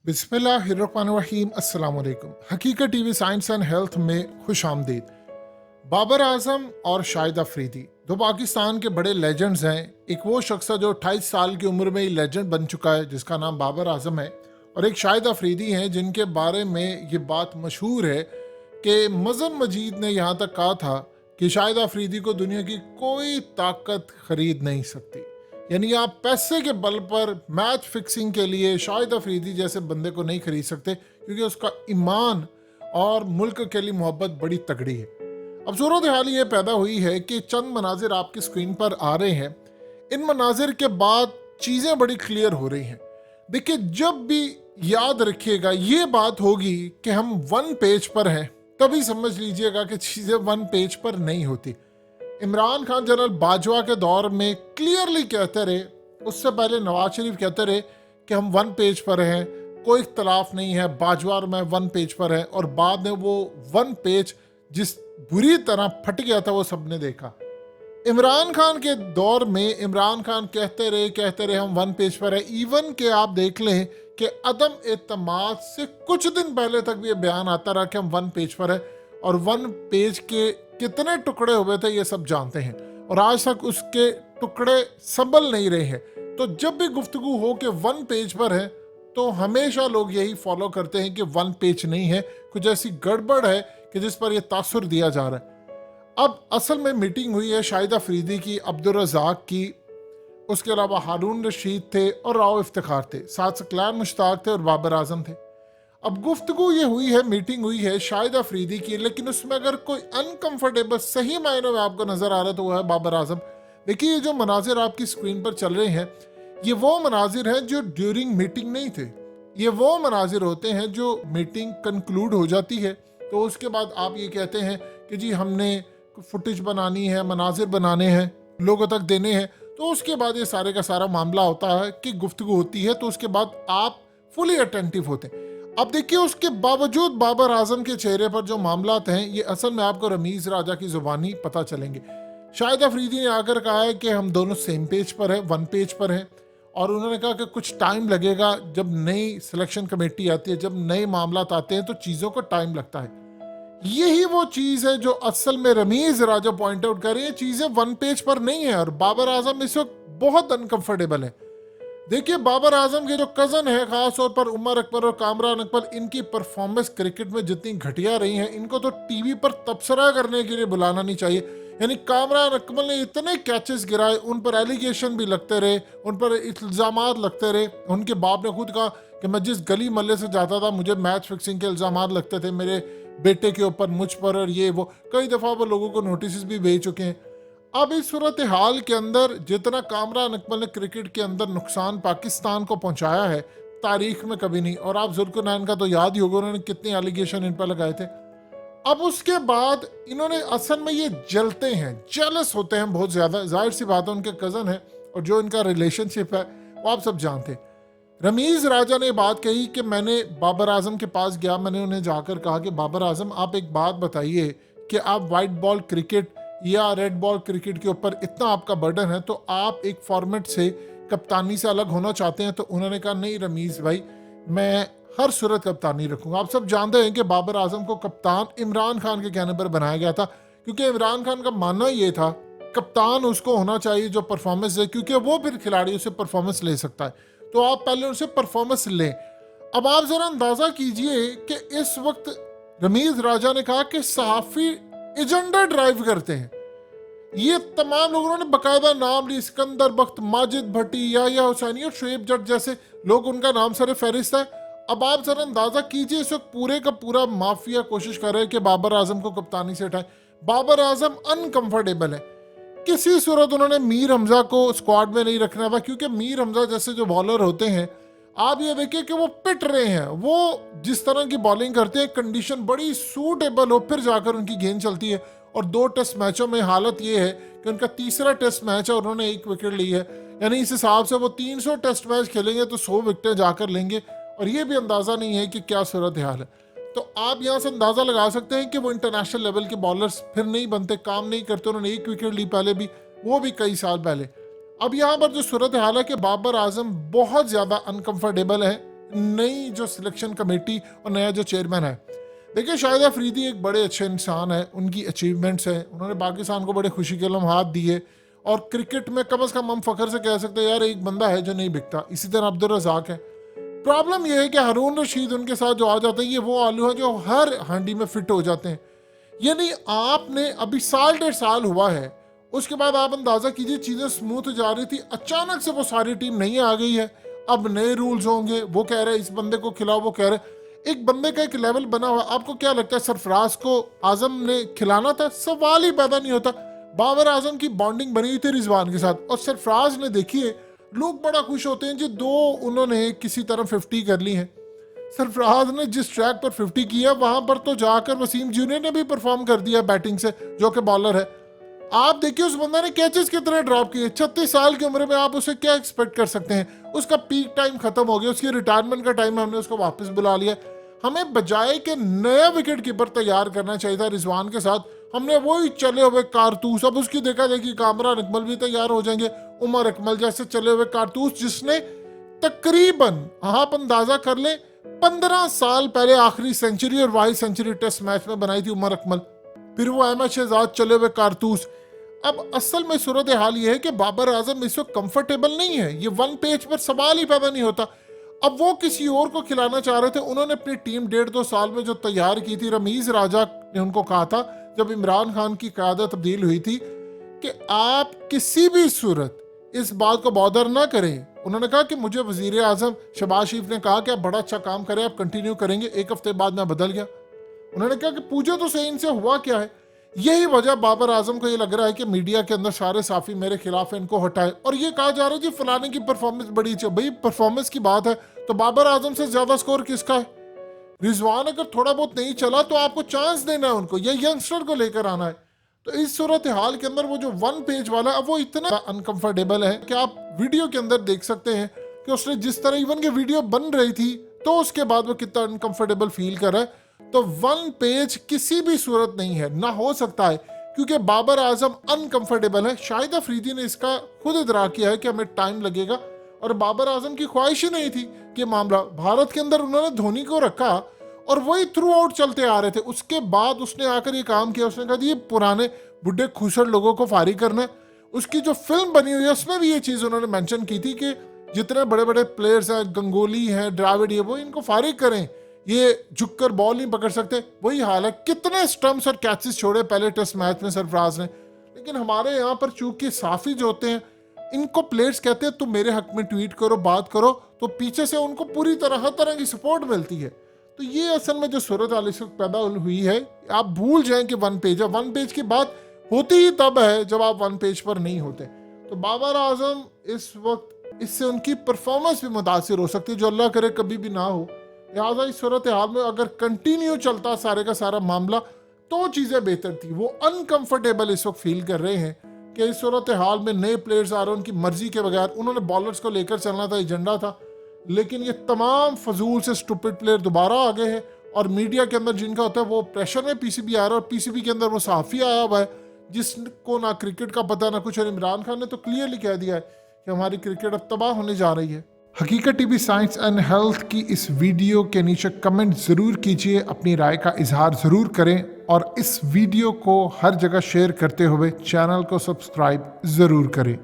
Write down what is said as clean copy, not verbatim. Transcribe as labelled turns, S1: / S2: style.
S1: बिस्मिल्लाहिर्रहमानिर्रहीम। अस्सलाम वालेकुम। हकीकत टीवी साइंस एंड हेल्थ में खुश आमदीद। बाबर आजम और शाहिद अफरीदी दो पाकिस्तान के बड़े लेजेंड्स हैं। एक वो शख्स है जो 28 साल की उम्र में ही लेजेंड बन चुका है, जिसका नाम बाबर आजम है, और एक शाहिद अफरीदी हैं जिनके बारे में ये बात मशहूर है कि मज़न मजीद ने यहाँ तक कहा था कि शाहिद अफरीदी को दुनिया की कोई ताकत खरीद नहीं सकती। यानी आप पैसे के बल पर मैच फिक्सिंग के लिए शाहिद अफरीदी जैसे बंदे को नहीं खरीद सकते, क्योंकि उसका ईमान और मुल्क के लिए मोहब्बत बड़ी तगड़ी है। अब सूरत हाल ये पैदा हुई है कि चंद मनाजिर आपकी स्क्रीन पर आ रहे हैं। इन मनाजिर के बाद चीज़ें बड़ी क्लियर हो रही हैं। देखिए, जब भी याद रखिएगा ये बात होगी कि हम वन पेज पर हैं, तभी समझ लीजिएगा कि चीज़ें वन पेज पर नहीं होती। इमरान खान जनरल बाजवा के दौर में क्लियरली कहते रहे, उससे पहले नवाज शरीफ कहते रहे कि हम वन पेज पर हैं, कोई इख्तलाफ नहीं है, बाजवा और मैं वन पेज पर है। और बाद में वो वन पेज जिस बुरी तरह फट गया था वो सबने देखा। इमरान खान के दौर में इमरान खान कहते रहे हम वन पेज पर है। इवन के आप देख लें कि अदम एतमाद से कुछ दिन पहले तक भी ये बयान आता रहा कि हम वन पेज पर है, और वन पेज के कितने टुकड़े हुए थे ये सब जानते हैं, और आज तक उसके टुकड़े संभल नहीं रहे हैं। तो जब भी गुफ्तगू हो कि वन पेज पर है, तो हमेशा लोग यही फॉलो करते हैं कि वन पेज नहीं है, कुछ ऐसी गड़बड़ है कि जिस पर यह तासुर दिया जा रहा है। अब असल में मीटिंग हुई है शाहिद अफरीदी की, अब्दुल रज़ाक की, उसके अलावा हारून रशीद थे और राव इफ्तिखार थे, साथ सकलान मुश्ताक थे और बाबर आजम थे। अब गुफ्तगू ये हुई है, मीटिंग हुई है शाहिद अफरीदी की, लेकिन उसमें अगर कोई अनकंफर्टेबल सही मायनों में आपको नजर आ रहा है तो वो है बाबर आजम। देखिए, ये जो मनाजिर आपकी स्क्रीन पर चल रहे हैं, ये वो मनाजिर हैं जो ड्यूरिंग मीटिंग नहीं थे। ये वो मनाजिर होते हैं जो मीटिंग कंक्लूड हो जाती है तो उसके बाद आप ये कहते हैं कि जी हमने फुटेज बनानी है, मनाजिर बनाने हैं, लोगों तक देने हैं। तो उसके बाद ये सारे का सारा मामला होता है कि गुफ्तगू होती है, तो उसके बाद आप फुली अटेंटिव होते हैं। अब देखिए, उसके बावजूद बाबर आजम के चेहरे पर जो मामलात हैं, ये असल में आपको रमीज राजा की जुबानी पता चलेंगे। शाहिद अफरीदी ने आकर कहा है कि हम दोनों सेम पेज पर हैं, वन पेज पर हैं, और उन्होंने कहा कि कुछ टाइम लगेगा। जब नई सिलेक्शन कमेटी आती है, जब नए मामलात आते हैं, तो चीज़ों को टाइम लगता है। यही वो चीज़ है जो असल में रमीज राजा पॉइंट आउट कर रही है, चीज़ें वन पेज पर नहीं है, और बाबर आजम इस वक्त बहुत अनकंफर्टेबल है। देखिए, बाबर आजम के जो कज़न है, ख़ास तौर पर उमर अकबर और कामरान अकबर, इनकी परफॉर्मेंस क्रिकेट में जितनी घटिया रही है, इनको तो टीवी पर तबसरा करने के लिए बुलाना नहीं चाहिए। यानी कामरान अकबर ने इतने कैचेस गिराए, उन पर एलिगेशन भी लगते रहे, उन पर इल्ज़ामात लगते रहे। उनके बाप ने खुद कहा कि मैं जिस गली मल्ले से जाता था मुझे मैच फिक्सिंग के इल्ज़ामात लगते थे, मेरे बेटे के ऊपर, मुझ पर, और ये वो। कई दफ़ा वो लोगों को नोटिस भी भेज चुके हैं। अब इस सूरत हाल के अंदर जितना कामरान अकबर ने क्रिकेट के अंदर नुकसान पाकिस्तान को पहुंचाया है, तारीख में कभी नहीं। और आप जुल्कुरनैन का तो याद ही होगा, उन्होंने कितने एलिगेशन इन पर लगाए थे। अब उसके बाद इन्होंने असल में ये जलते हैं, जेलस होते हैं बहुत ज़्यादा। जाहिर सी बात है, उनके कज़न है और जो इनका रिलेशनशिप है वो आप सब जानते हैं। रमीज़ राजा ने बात कही कि मैंने बाबर आजम के पास गया, मैंने उन्हें जाकर कहा कि बाबर आजम, आप एक बात बताइए कि आप वाइट बॉल क्रिकेट या रेड बॉल क्रिकेट के ऊपर इतना आपका बर्डन है, तो आप एक फॉर्मेट से, कप्तानी से अलग होना चाहते हैं। तो उन्होंने कहा नहीं रमीज़ भाई, मैं हर सूरत कप्तानी रखूंगा। आप सब जानते हैं कि बाबर आजम को कप्तान इमरान खान के कहने पर बनाया गया था, क्योंकि इमरान खान का मानना ये था कप्तान उसको होना चाहिए जो परफॉर्मेंस दे, क्योंकि वो फिर खिलाड़ियों से परफॉर्मेंस ले सकता है। तो आप पहले उनसे परफॉर्मेंस लें। अब आप जरा अंदाजा कीजिए कि इस वक्त रमीज राजा ने कहा कि सहाफी एजेंडा ड्राइव करते हैं। ये तमाम लोगों ने बकायदा नाम लिए, सिकंदर बख्त, माजिद भट्टी, या हुसैनी और शुएब जट जैसे लोग, उनका नाम सर फहरिस्त है। अब आप जरा अंदाजा कीजिए, इस वक्त पूरे का पूरा माफिया कोशिश कर रहे हैं कि बाबर आजम को कप्तानी से हटाए। बाबर आजम अनकंफर्टेबल है। किसी सूरत उन्होंने मीर हमजा को स्क्वाड में नहीं रखना था, क्योंकि मीर हमजा जैसे जो बॉलर होते हैं, आप ये देखिए कि वो पिट रहे हैं, वो जिस तरह की बॉलिंग करते हैं, कंडीशन बड़ी सूटेबल हो, फिर जाकर उनकी गेंद चलती है। और 2 टेस्ट मैचों में हालत ये है कि उनका तीसरा टेस्ट मैच है और उन्होंने 1 विकेट ली है। यानी इस हिसाब से वो 300 टेस्ट मैच खेलेंगे तो 100 विकेटें जाकर लेंगे, और ये भी अंदाज़ा नहीं है कि क्या सूरत हाल है। तो आप यहाँ से अंदाज़ा लगा सकते हैं कि वो इंटरनेशनल लेवल के बॉलर्स फिर नहीं बनते, काम नहीं करते। उन्होंने 1 विकेट ली पहले भी, वो भी कई साल पहले। अब यहाँ पर जो सूरत हाल है कि बाबर आजम बहुत ज़्यादा अनकंफर्टेबल है नई जो सिलेक्शन कमेटी और नया जो चेयरमैन है। देखिए, शाहिद अफरीदी एक बड़े अच्छे इंसान है, उनकी अचीवमेंट्स हैं, उन्होंने पाकिस्तान को बड़े खुशी के लम्हात दिए और क्रिकेट में कम से कम हम फख्र से कह सकते हैं यार एक बंदा है जो नहीं बिकता। इसी तरह अब्दुल रज़ाक है। प्रॉब्लम यह है कि हारून रशीद उनके साथ जो आ जाते हैं, ये वो आलू हैं जो हर हांडी में फिट हो जाते हैं। यानी आपने अभी साल 1.5 साल हुआ है, उसके बाद आप अंदाजा कीजिए चीजें स्मूथ जा रही थी, अचानक से वो सारी टीम नहीं आ गई है। अब नए रूल्स होंगे, वो कह रहे हैं इस बंदे को खिलाओ, वो कह रहे एक बंदे का एक लेवल बना हुआ। आपको क्या लगता है सरफराज को आजम ने खिलाना था? सवाल ही पैदा नहीं होता। बाबर आजम की बॉन्डिंग बनी हुई थी रिजवान के साथ, और सरफराज ने देखिए लोग बड़ा खुश होते हैं जी 2 उन्होंने किसी तरह 50 कर ली है। सरफराज ने जिस ट्रैक पर 50 किया वहां पर तो जाकर वसीम जूनियर ने भी परफॉर्म कर दिया बैटिंग से, जो कि बॉलर है। आप देखिए उस बंदा ने कैचेस कितने ड्रॉप किए। 36 साल की उम्र में आप उसे क्या एक्सपेक्ट कर सकते हैं? उसका पीक टाइम खत्म हो गया, उसकी रिटायरमेंट का टाइम, हमने उसको वापस बुला लिया। हमें बजाय के नया विकेट कीपर तैयार करना चाहिए था रिजवान के साथ, हमने वही चले हुए कारतूस। अब उसकी देखा देखी कामरान इकमल भी तैयार हो जाएंगे, उमर अकमल जैसे चले हुए कारतूस, जिसने तकरीबन आप अंदाजा कर लें 15 साल पहले आखिरी सेंचुरी और वाहिद सेंचुरी टेस्ट मैच में बनाई थी उमर अकमल। फिर वो अहमद शहजाद चले हुए कारतूस। अब असल में सूरत हाल ये है कि बाबर आजम इस वक्त कंफर्टेबल नहीं है, ये वन पेज पर सवाल ही पैदा नहीं होता। अब वो किसी और को खिलाना चाह रहे थे। उन्होंने अपनी टीम 1.5-2 साल में जो तैयार की थी, रमीज राजा ने उनको कहा था जब इमरान खान की क़यादत तब्दील हुई थी कि आप किसी भी सूरत इस बात को बॉदर ना करें। उन्होंने कहा कि मुझे वजीर आजम शहबाज शरीफ ने कहा कि आप बड़ा अच्छा काम करें, आप कंटिन्यू करेंगे। 1 हफ्ते बाद मैं बदल गया। उन्होंने कहा कि पूछो तो सही इनसे हुआ क्या है। यही वजह बाबर आजम को ये लग रहा है कि मीडिया के अंदर सारे साफी मेरे खिलाफ है, इनको हटाए। और ये कहा जा रहा है जी फलाने की परफॉर्मेंस बड़ी अच्छी है। भाई परफॉर्मेंस की बात है तो बाबर आजम से ज्यादा स्कोर किसका है? रिजवान अगर थोड़ा बहुत नहीं चला तो आपको चांस देना है उनको, या यंगस्टर को लेकर आना है। तो इस सूरत हाल के अंदर वो जो वन पेज वाला अब वो इतना अनकंफर्टेबल है कि आप वीडियो के अंदर देख सकते हैं कि उसने जिस तरह इवन के वीडियो बन रही थी तो उसके बाद वो कितना अनकंफर्टेबल फील कर रहा है। तो वन पेज किसी भी सूरत नहीं है, ना हो सकता है, क्योंकि बाबर आजम अनकंफर्टेबल है। शाहिद अफरीदी ने इसका खुद इदराक किया है कि हमें टाइम लगेगा, और बाबर आजम की ख्वाहिश ही नहीं थी कि मामला भारत के अंदर उन्होंने धोनी को रखा और वही थ्रू आउट चलते आ रहे थे। उसके बाद उसने आकर ये काम किया, उसने कहा ये पुराने बुढ़े खुसर लोगों को फारिग करना है। उसकी जो फिल्म बनी हुई है उसमें भी ये चीज़ उन्होंने मेंशन की थी कि जितने बड़े बड़े प्लेयर्स हैं, गंगोली हैं, द्राविड, ये वो, इनको फारिग करें, ये झुककर बॉल नहीं पकड़ सकते। वही हाल है। कितने स्टंप्स और कैचेस छोड़े पहले टेस्ट मैच में सरफराज ने। लेकिन हमारे यहाँ पर चूंकि साफी जो होते हैं, इनको प्लेयर्स कहते हैं तुम मेरे हक में ट्वीट करो, बात करो, तो पीछे से उनको पूरी तरह हर तरह की सपोर्ट मिलती है। तो ये असल में जो सूरत हाल इस वक्त पैदा हुई है, आप भूल जाएं कि वन पेज है। वन पेज की बात होती ही तब है जब आप वन पेज पर नहीं होते। तो बाबर आजम इस वक्त इससे उनकी परफॉर्मेंस भी मुतासिर हो सकती है, जो अल्लाह करे कभी भी ना हो। लिहाजा इस सूरत हाल में अगर कंटिन्यू चलता सारे का सारा मामला तो चीज़ें बेहतर थी। वो अनकंफर्टेबल इस वक्त फील कर रहे हैं कि इस सूरत हाल में नए प्लेयर्स आ रहे हैं उनकी मर्जी के बगैर। उन्होंने बॉलर्स को लेकर चलना था, एजेंडा था, लेकिन ये तमाम फजूल से स्टूपिड प्लेयर दोबारा आ गए हैं। और मीडिया के अंदर जिनका होता है वो प्रेशर में पीसीबी आ रहा है, और पीसीबी के अंदर वो सहाफ़ी आया हुआ है जिसको ना क्रिकेट का पता ना कुछ। और इमरान खान ने तो क्लियरली कह दिया है कि हमारी क्रिकेट अब तबाह होने जा रही है। हकीकत टीवी साइंस एंड हेल्थ की इस वीडियो के नीचे कमेंट ज़रूर कीजिए, अपनी राय का इजहार ज़रूर करें, और इस वीडियो को हर जगह शेयर करते हुए चैनल को सब्सक्राइब ज़रूर करें।